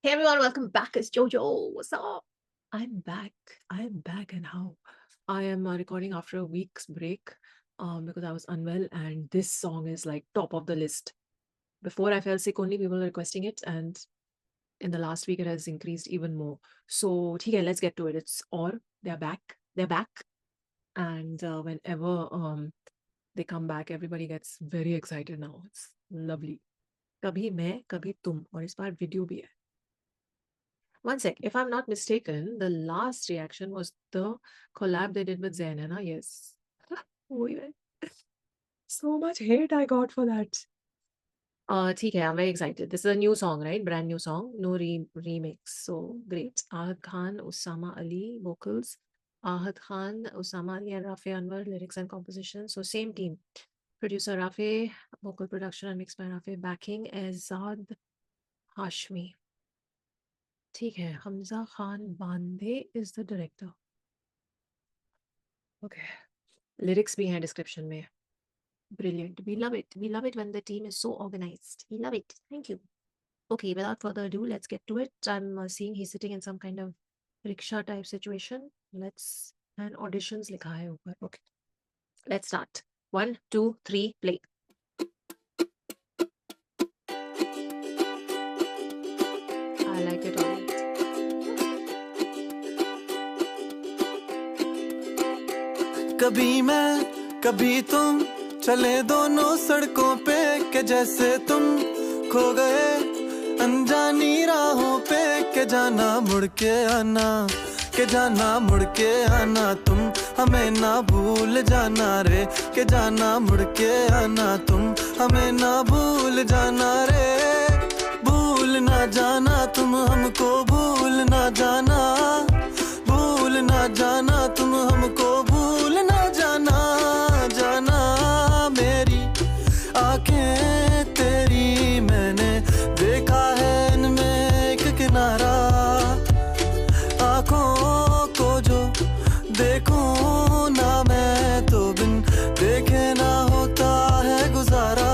Hey everyone, welcome back. It's Jojo. What's up? I'm back. I'm back, and how? I am recording after a week's break because I was unwell, and this song is like top of the list. Before I fell sick, only people were requesting it, and in the last week, it has increased even more. So, okay, let's get to it. It's or they're back. They're back, and whenever they come back, everybody gets very excited now. It's lovely. कभी मैं, कभी तुम, और इस बार video भी है. One sec. If I'm not mistaken, the last reaction was the collab they did with Zayn, hai na? Yes. वही है. So much hate I got for that. ठीक है, I'm very excited. This is a new song, right? Brand new song, no remix. So great. Ahad Khan, Usama Ali, vocals. Ahad Khan, Usama Ali, and Rafi Anwar, lyrics and composition. So same team. Producer Rafi, vocal production and mixed by Rafi. Backing Azad Hashmi. ठीक है, Hamza Khan Bande is the director. Okay. Lyrics भी हैं description में. Brilliant. We love it. We love it when the team is so organized. We love it. Thank you. Okay, without further ado, let's get to it. I'm seeing he's sitting in some kind of rickshaw type situation. And auditions लिखा है ऊपर. Okay. Let's start. 1, 2, 3, play. I like it all. कभी मैं कभी तुम चले दोनों सड़कों पे के जैसे तुम खो गए अनजानी राहों पे के जाना मुड़ के आना के जाना मुड़ के आना तुम हमें ना भूल जाना रे के जाना मुड़ के आना तुम हमें ना भूल जाना रे भूल ना जाना तुम हमको भूल ना जाना तुम हमको भूल ना जाना जाना मेरी आंखें तेरी मैंने देखा है इनमें एक किनारा आंखों को जो देखूं ना मैं तो बिन देखे ना होता है गुजारा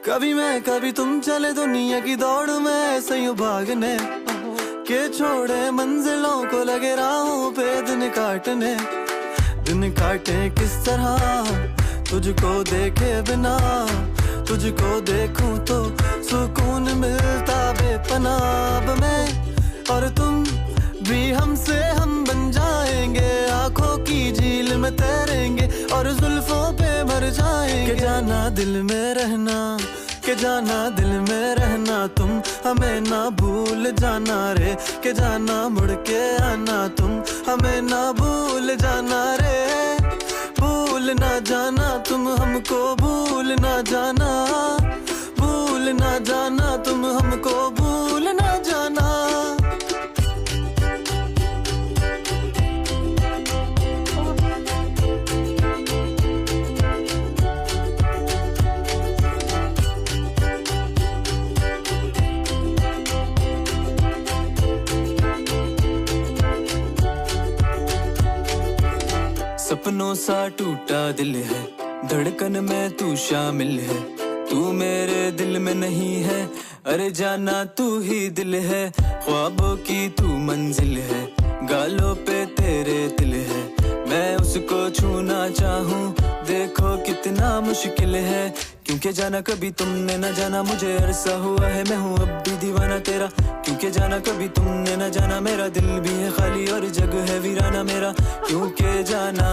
कभी मैं कभी तुम चले दुनिया की दौड़ में ऐसे यूं भागने के छोड़े मंजिलों को लगे राहों पे दिन काटे किस तरह तुझको देखे बिना तुझको देखूं तो सुकून मिलता बेपनाह में और तुम भी हमसे हम बन जाएंगे आंखों की झील में तैरेंगे और जुल्फों पे भर जाएंगे के जाना दिल में रहना तुम हमें ना भूल जाना रे के जाना मुड़ के आना तुम हमें ना भूल जाना रे भूल ना जाना तुम हमको भूल ना जाना तुम हमको भूल ना जाना सपनों सा टूटा दिल है धड़कन में तू शामिल है तू मेरे दिल में नहीं है अरे जाना तू ही दिल है ख्वाबों की तू मंजिल है गालों पे तेरे दिल है मैं उसको छूना चाहूँ देखो कितना मुश्किल है क्योंकि जाना कभी तुमने न जाना मुझे अरसा हुआ है मैं हूँ अब भी दीवाना तेरा क्योंकि जाना कभी तुमने न जाना मेरा दिल भी है खाली और जग है वीराना मेरा क्योंकि जाना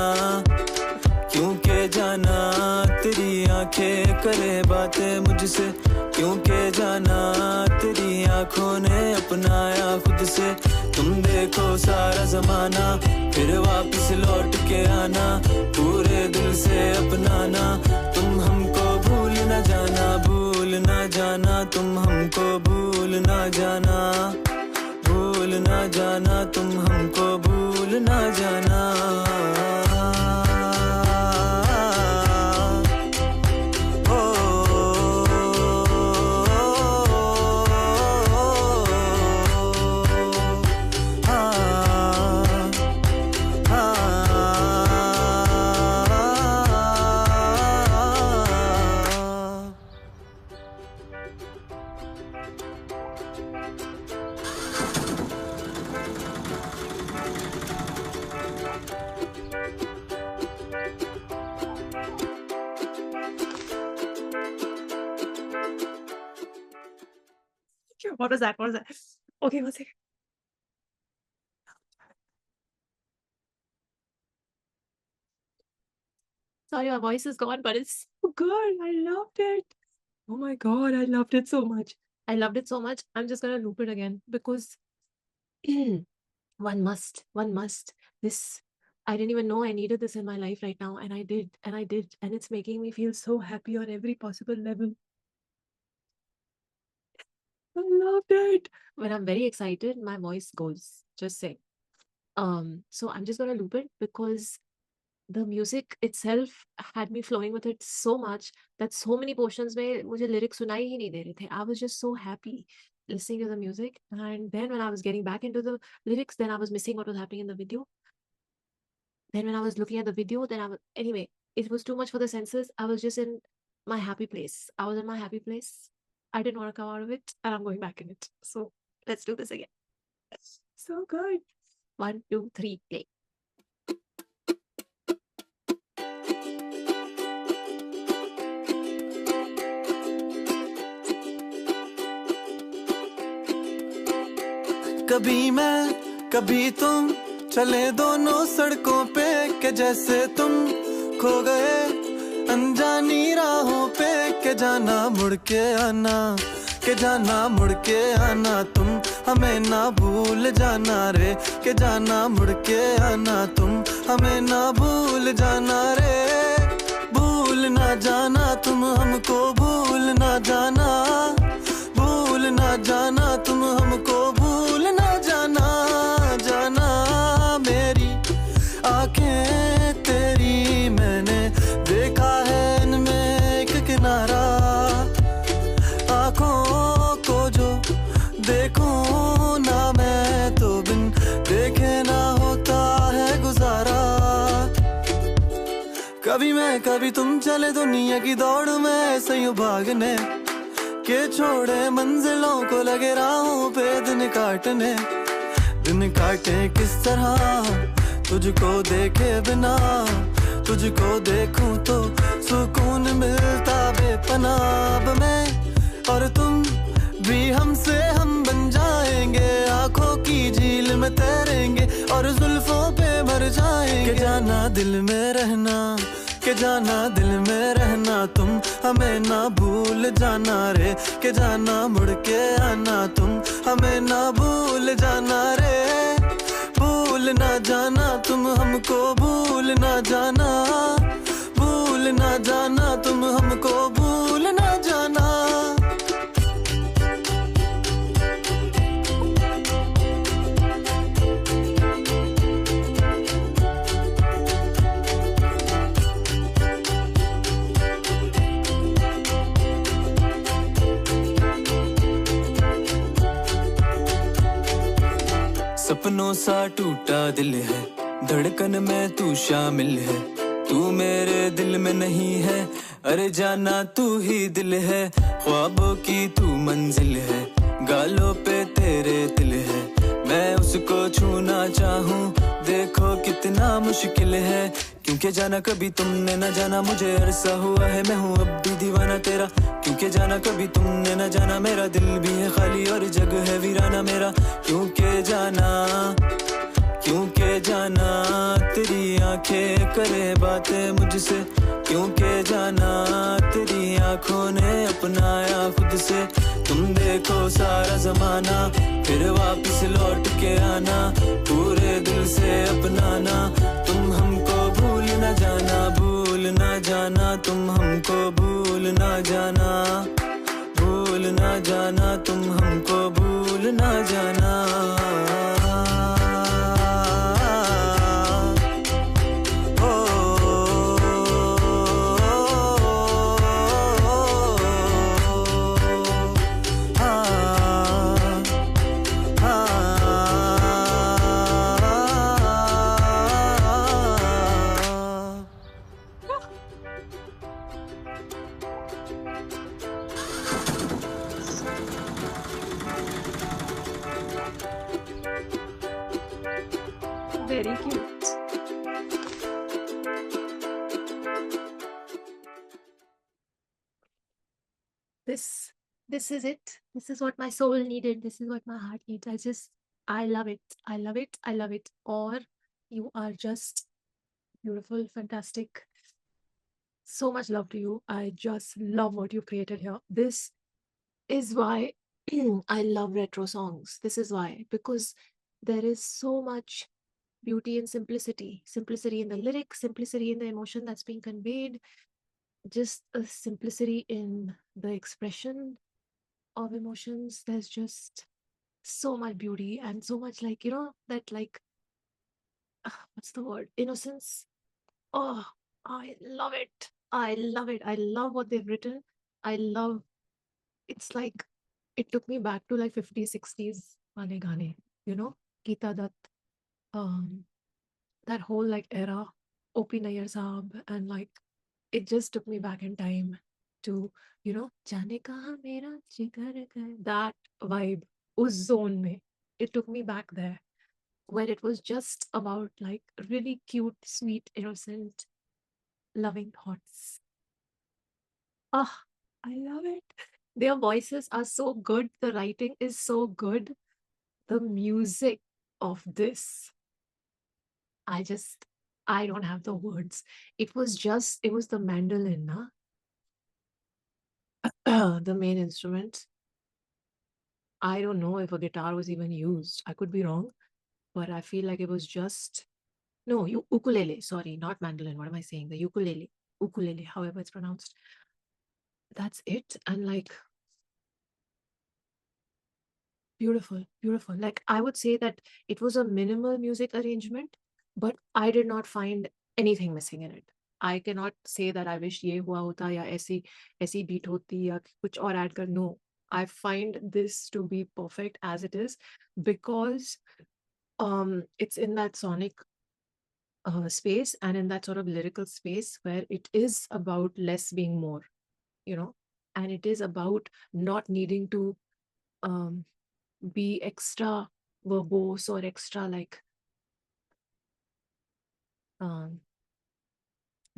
तेरी आंखें करे बातें मुझसे क्योंकि जाना तेरी आंखों ने अपनाया खुद से तुम देखो सारा जमाना फिर वापस लौट के आना पूरे दिल से अपनाना तुम हमको भूल ना जाना तुम हमको भूल ना जाना तुम हमको भूल ना जाना What was that? What was that? Okay, one second. Sorry, my voice is gone, but it's So good. I loved it. Oh my God, I loved it so much. I loved it so much. I'm just gonna loop it again because one must. This I didn't even know I needed this in my life right now, and I did, and it's making me feel so happy on every possible level. I loved it. When I'm very excited, my voice goes. Just say. So I'm just gonna loop it because the music itself had me flowing with it so much that so many portions में मुझे lyrics सुनाई ही नहीं दे रहे थे. I was just so happy listening to the music, and then when I was getting back into the lyrics, then I was missing what was happening in the video. Then when I was looking at the video, then anyway, it was too much for the senses. I was just in my happy place. I was in my happy place. I didn't want to come out of it, and I'm going back in it. So let's do this again. So good. 1, 2, 3, play. कभी मैं कभी तुम चले दोनों सड़कों पे के जैसे तुम खो गए अनजानी राहों पे के जाना मुड़ के आना के जाना मुड़ के आना तुम हमें ना भूल जाना रे के जाना मुड़ के आना तुम हमें ना भूल जाना रे भूल ना जाना तुम हमको भूल ना जाना तुम हमको भूल ना जाना जाना मेरी आंखें तेरी मैंने देखा है इनमें एक किनारा आंखों को जो देखूं ना मैं तो बिन देखे ना होता है गुजारा कभी मैं कभी तुम चले दुनिया की दौड़ में ऐसे ही भागने के छोड़े मंजिलों को लगे राहों पे दिन काटे किस तरह तुझको देखे बिना तुझको देखूं तो सुकून मिलता बेपनाह मैं और तुम भी हमसे हम बन जाएंगे आंखों की झील में तैरेंगे और जुल्फों पे भर जाएंगे के जाना दिल में रहना के जाना दिल में रहना तुम हमें ना भूल जाना रे के जाना मुड़ के आना तुम हमें ना भूल जाना रे भूल ना जाना तुम हमको भूल ना जाना तुम हमको भूल ना जाना सपनों सा टूटा दिल है धड़कन में तू शामिल है तू मेरे दिल में नहीं है अरे जाना तू ही दिल है ख्वाबों की तू मंजिल है गालों पे तेरे दिल है मैं उसको छूना चाहूँ देखो कितना मुश्किल है क्योंकि जाना कभी तुमने न जाना मुझे अरसा हुआ है मैं हूँ अब भी दीवाना तेरा क्योंकि जाना कभी तुमने न जाना मेरा दिल भी है खाली और जग है वीराना मेरा क्योंकि जाना तेरी आंखें करे बातें मुझसे क्योंकि जाना तेरी आंखों ने अपनाया खुद से तुम देखो सारा जमाना फिर वापस लौट के आना पूरे दिल से अपनाना तुम हमको भूल ना जाना तुम हमको भूल ना जाना तुम हमको भूल ना जाना Very cute. This this is it. This is what my soul needed. This is what my heart needs. I love it. I love it. I love it. Or you are just beautiful, fantastic. So much love to you. I just love what you've created here. This is why I love retro songs. This is why, because there is so much beauty and simplicity. Simplicity in the lyrics, simplicity in the emotion that's being conveyed, just a simplicity in the expression of emotions. There's just so much beauty and so much, like, that, like, what's the word? Innocence. Oh, I love it. I love it. I love what they've written. I love, it's like, it took me back to like 50s, 60s wale gaane, Geeta Dutt, um, that whole like era, O.P. Nayyar Saab, and like, it just took me back in time to, जाने कहाँ मेरा जिगर गया, that vibe, उस zone में. It took me back there, where it was just about like really cute, sweet, innocent, loving thoughts. Ah, I love it. Their voices are so good. The writing is so good. The music of this, I don't have the words. It was the mandolin, the main instrument. I don't know if a guitar was even used. I could be wrong, but I feel like it was just, no, ukulele. Sorry, not mandolin. What am I saying? The ukulele, however it's pronounced. That's it. And like, beautiful, beautiful. Like, I would say that it was a minimal music arrangement, but I did not find anything missing in it. I cannot say that I wish ये हुआ होता या ऐसी beat होती या कुछ और add कर. No, I find this to be perfect as it is, because it's in that sonic space and in that sort of lyrical space where it is about less being more, and it is about not needing to um, be extra verbose or extra like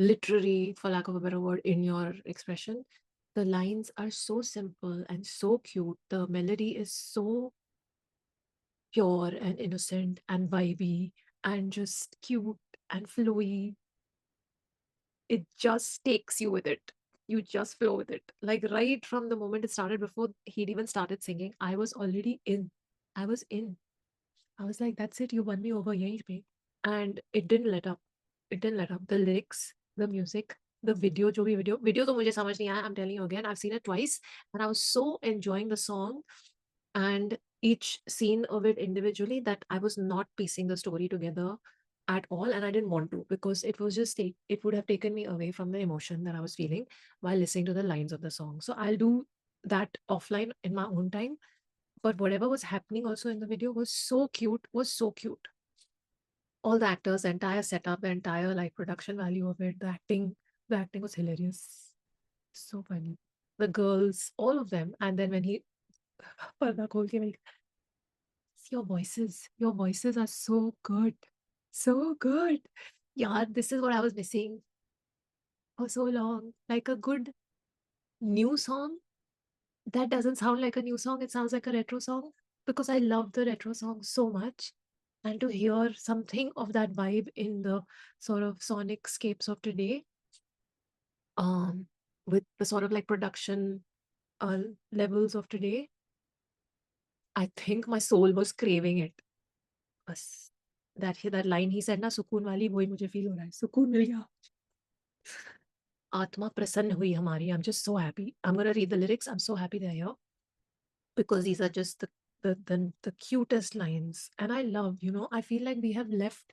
literary, for lack of a better word, in your expression. The lines are so simple and so cute. The melody is so pure and innocent and vibey and just cute and flowy. It just takes you with it. You just flow with it. Like, right from the moment it started, before he'd even started singing, I was already in. I was in. I was like, that's it, you won me over, yahi pe. And it didn't let up. It didn't let up. The lyrics, the music, the video, jo bhi video to mujhe samajh nahi aaya. I'm telling you again, I've seen it twice, and I was so enjoying the song and each scene of it individually that I was not piecing the story together at all, and I didn't want to, because it was just it would have taken me away from the emotion that I was feeling while listening to the lines of the song. So I'll do that offline in my own time. But whatever was happening also in the video was so cute, all the actors, the entire setup, the entire like production value of it, the acting was hilarious, so funny. The girls, all of them. And then when he पर्दा खोल के like, your voices are so good, so good. Yeah, this is what I was missing for so long. Like a good new song that doesn't sound like a new song, it sounds like a retro song, because I love the retro song so much. And to hear something of that vibe in the sort of sonic scapes of today, um, with the sort of like production levels of today, I think my soul was craving it. बस that line he said ना, सुकून वाली, वही मुझे feel हो रहा है. सुकून मिल गया. आत्मा प्रसन्न हुई हमारी. I'm just so happy. I'm gonna read the lyrics. I'm so happy they're here, because these are just the cutest lines. And I love, I feel like we have left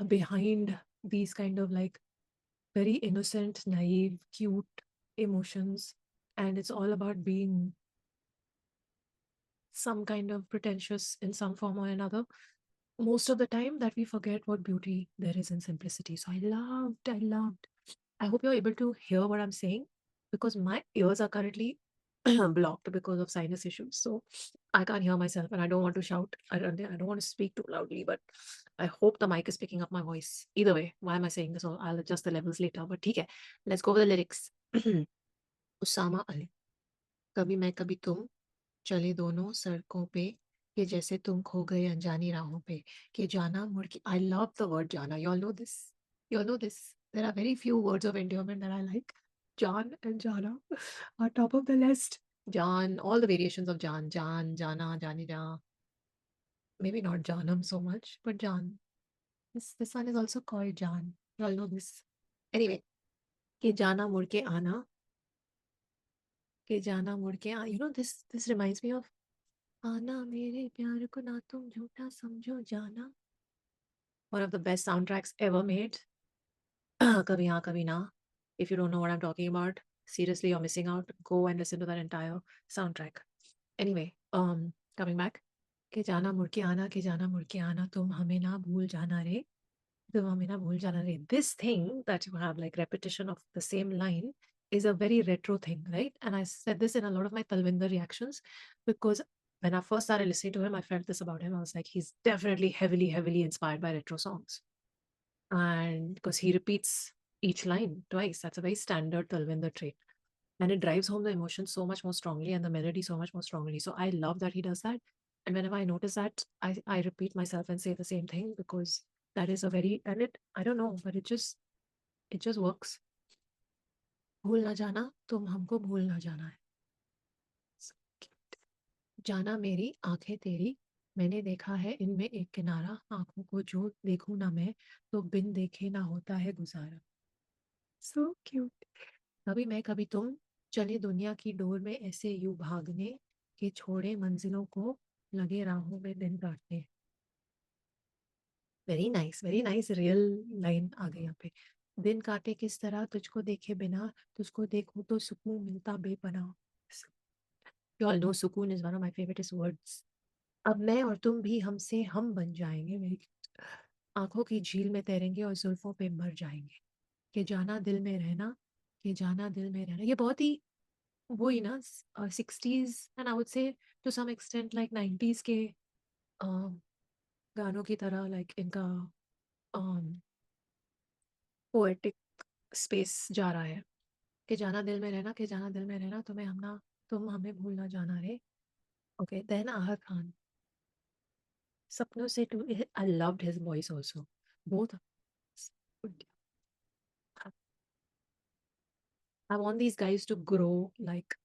behind these kind of like very innocent, naive, cute emotions, and it's all about being some kind of pretentious in some form or another most of the time, that we forget what beauty there is in simplicity. So I loved. I hope you're able to hear what I'm saying, because my ears are currently blocked because of sinus issues. So I can't hear myself, and I don't want to shout. I don't want to speak too loudly, but I hope the mic is picking up my voice. Either way, why am I saying this? I'll adjust the levels later. But okay, let's go over the lyrics. Usama Ali. कभी मैं कभी तुम चले दोनों सड़कों पे कि जैसे तुम खो गए अनजानी राहों पे कि जाना मुड़ के I love the word जाना. You all know this. You all know this. There are very few words of endearment that I like. Jaan and Jana are top of the list. Jaan, all the variations of Jaan, Jaan, Jana, Jani Ja. Maybe not Janam so much, but Jaan. This one is also called Jaan. You all know this. Anyway, कि जाना मुड़ के आना कि जाना मुड़ के आ. You know this reminds me of आना मेरे प्यार को ना तुम झूठा समझो जाना. One of the best soundtracks ever made. Kabhi haan kabhi na. If you don't know what I'm talking about, seriously, you're missing out. Go and listen to that entire soundtrack. Anyway, coming back. कि जाना मुड़ के आना कि जाना मुड़ के आना तुम हमें ना भूल जाना रे तुम हमें ना भूल जाना रे. This thing that you have like repetition of the same line is a very retro thing, right? And I said this in a lot of my Talvinder reactions because when I first started listening to him, I felt this about him. I was like, he's definitely heavily inspired by retro songs. And because he repeats each line twice, that's a very standard Talvinder trait. And it drives home the emotion so much more strongly and the melody so much more strongly. So I love that he does that. And whenever I notice that, I repeat myself and say the same thing because that is a very, and it, I don't know, but it just works. भूल ना जाना तुम हमको भूल ना जाना है. So cute. जाना मेरी आंखें तेरी मैंने देखा है इनमें एक किनारा आंखों को जो देखूं ना मैं तो बिन देखे ना होता है गुजारा. So cute. कभी मैं कभी तुम चले दुनिया की डोर में ऐसे यूं भागने कि छोड़े मंजिलों को लगे राहों में दिन काटने. वेरी नाइस रियल लाइन आ गई यहाँ पे. दिन काटे किस तरह तुझको देखे बिना तुझको देखूं तो सुकून मिलता बेपनाह. You all know सुकून is one of my favorite words. अब मैं और तुम भी हमसे हम बन जाएंगे मेरी आंखों की झील में तैरेंगे और जुल्फों पे मर जाएंगे कि जाना दिल में रहना कि जाना दिल में रहना. ये बहुत ही वही ना 60s and I would say to some extent like 90s के गानों की तरह लाइक इनका पोएटिक स्पेस जा रहा है कि जाना दिल में रहना कि जाना दिल में रहना तुम हमें भूल ना जाना रे. ओके देन आहर खान सपनों से too. I loved his voice also both. I want these guys to grow like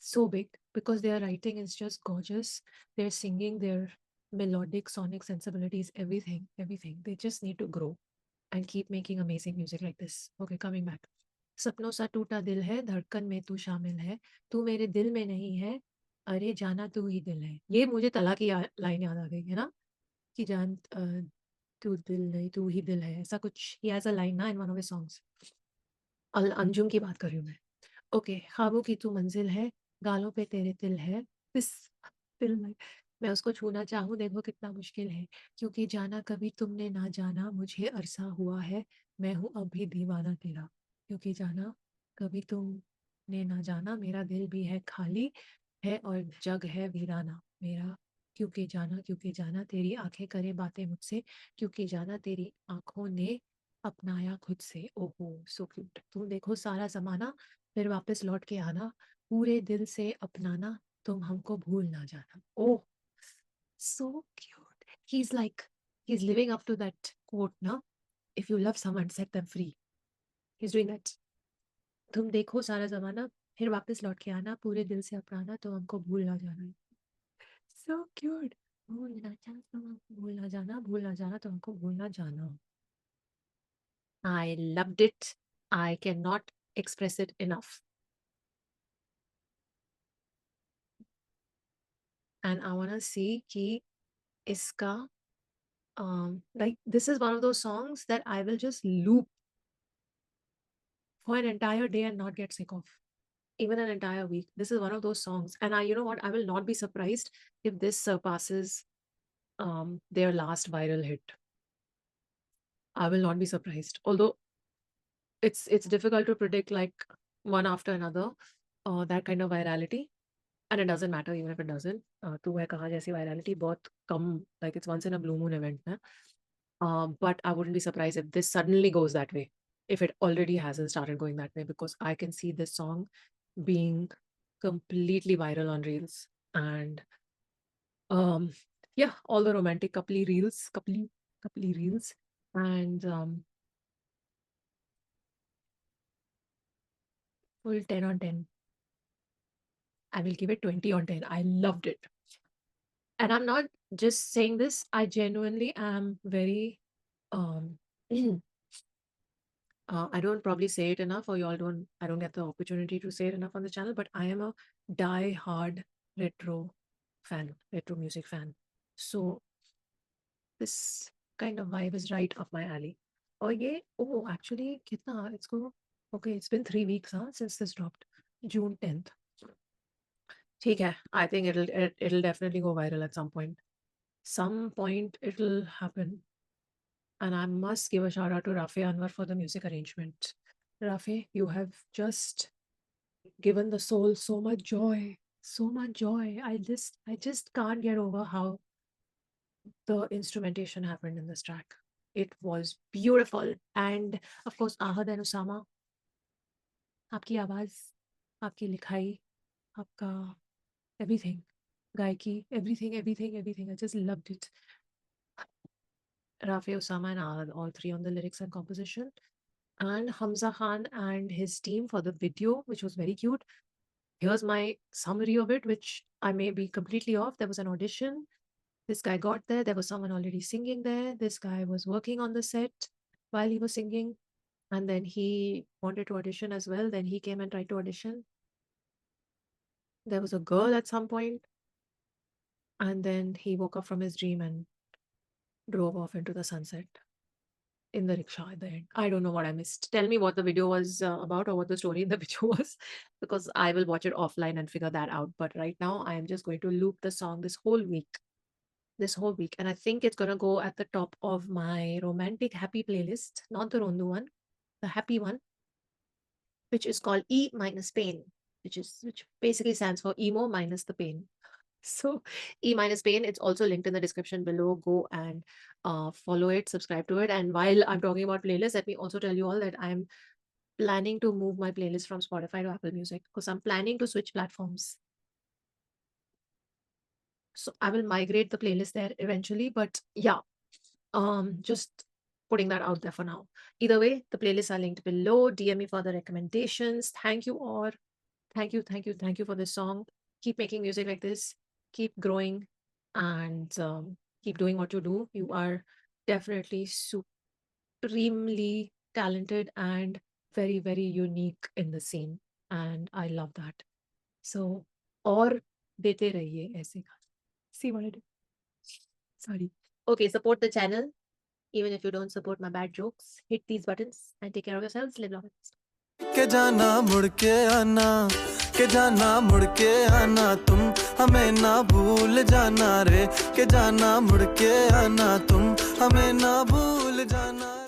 so big because their writing is just gorgeous. Their singing, their melodic, sonic sensibilities, everything. They just need to grow and keep making amazing music like this. Okay, coming back. सपनों सा टूटा दिल है धड़कन में तू शामिल है तू मेरे दिल में नहीं है अरे जाना तू ही दिल है. ये मुझे तला की लाइन याद आ गई है ना कि जान तू दिल नहीं तू ही दिल है ऐसा कुछ. ही हैज अ लाइन ना in one of his songs. Anjum की बात कर रही हूँ मैं. ओके ख्वाबों की तू मंजिल है गालों पे तेरे तिल है दिस दिल में मैं उसको छूना चाहूँ देखो कितना मुश्किल है क्योंकि जाना कभी तुमने ना जाना मुझे अरसा हुआ है मैं हूँ अब भी दीवाना तेरा. क्योंकि जाना कभी तुमने ना जाना मेरा दिल भी है खाली है और जग है वीराना मेरा. क्योंकि जाना तेरी आंखें करे बातें मुझसे क्योंकि जाना तेरी आंखों ने अपनाया खुद से. ओहो सो क्यूट. तुम देखो सारा जमाना फिर वापस लौट के आना पूरे दिल से अपनाना तुम हमको भूल ना जाना. ओह so cute. He's living up to that quote now. If you love someone, set them free. He's doing that. तुम देखो सारा जमाना फिर वापस लौट के आना पूरे दिल से अपनाना तो हमको भूल ना जाना. So cute. भूल ना जाना तो हमको भूल ना जाना तो हमको भूल ना जाना. I loved it. I cannot express it enough. And I want to see कि इसका like this is one of those songs that I will just loop for an entire day and not get sick of. Even an entire week. This is one of those songs. And you know what? I will not be surprised if this surpasses their last viral hit. I will not be surprised. Although it's difficult to predict like one after another, that kind of virality. And it doesn't matter even if it doesn't. तू है कहाँ जैसी virality बहुत कम, like it's once in a blue moon event ना. But I wouldn't be surprised if this suddenly goes that way, if it already hasn't started going that way, because I can see this song being completely viral on Reels. And yeah, all the romantic coupley reels, coupley reels. And full 10 on 10. I will give it 20 on 10. I loved it. And I'm not just saying this, I genuinely am very um I don't probably say it enough, or I don't get the opportunity to say it enough on the channel, but I am a die-hard retro retro music fan. So this kind of vibe is right up my alley. Oh, actually, kitna, okay, it's been 3 weeks, since this dropped, June 10th. ठीक है, I think it'll definitely go viral at some point. Some point it'll happen. And I must give a shout out to Rafe Anwar for the music arrangement. Rafe, you have just given the soul so much joy, so much joy. I just can't get over how the instrumentation happened in this track. It was beautiful. And of course, Ahad and Usama, आपकी आवाज, आपकी लिखाई, आपका everything, गायकी, everything. I just loved it. Rafe, Usama, and Ahad, all three on the lyrics and composition. And Hamza Khan and his team for the video, which was very cute. Here's my summary of it, which I may be completely off. There was an audition. This guy got there. There was someone already singing there. This guy was working on the set while he was singing. And then he wanted to audition as well. Then he came and tried to audition. There was a girl at some point. And then he woke up from his dream and drove off into the sunset in the rickshaw at the end. I don't know what I missed. Tell me what the video was about, or what the story in the video was, because I will watch it offline and figure that out. But right now, I am just going to loop the song this whole week. And I think it's going to go at the top of my romantic happy playlist, not the Rondu one, the happy one, which is called E minus pain, which basically stands for emo minus the pain. So E minus pain, it's also linked in the description below. Go and follow it, subscribe to it. And while I'm talking about playlists, let me also tell you all that I'm planning to move my playlist from Spotify to Apple Music, because I'm planning to switch platforms. So I will migrate the playlist there eventually. But yeah, just putting that out there for now. Either way, the playlists are linked below. DM me for the recommendations. Thank you all. Thank you for this song. Keep making music like this. Keep growing, and keep doing what you do. You are definitely supremely talented and very, very unique in the scene. And I love that. So, और देते रहिए ऐसे गाने. See what I did? Sorry. Okay, support the channel. Even if you don't support my bad jokes, hit these buttons and take care of yourselves. Live long and prosper. के जाना मुड़ के आना, के जाना मुड़ के आना, तुम हमें ना भूल जाना रे, के जाना मुड़ के आना, तुम हमें ना भूल जाना।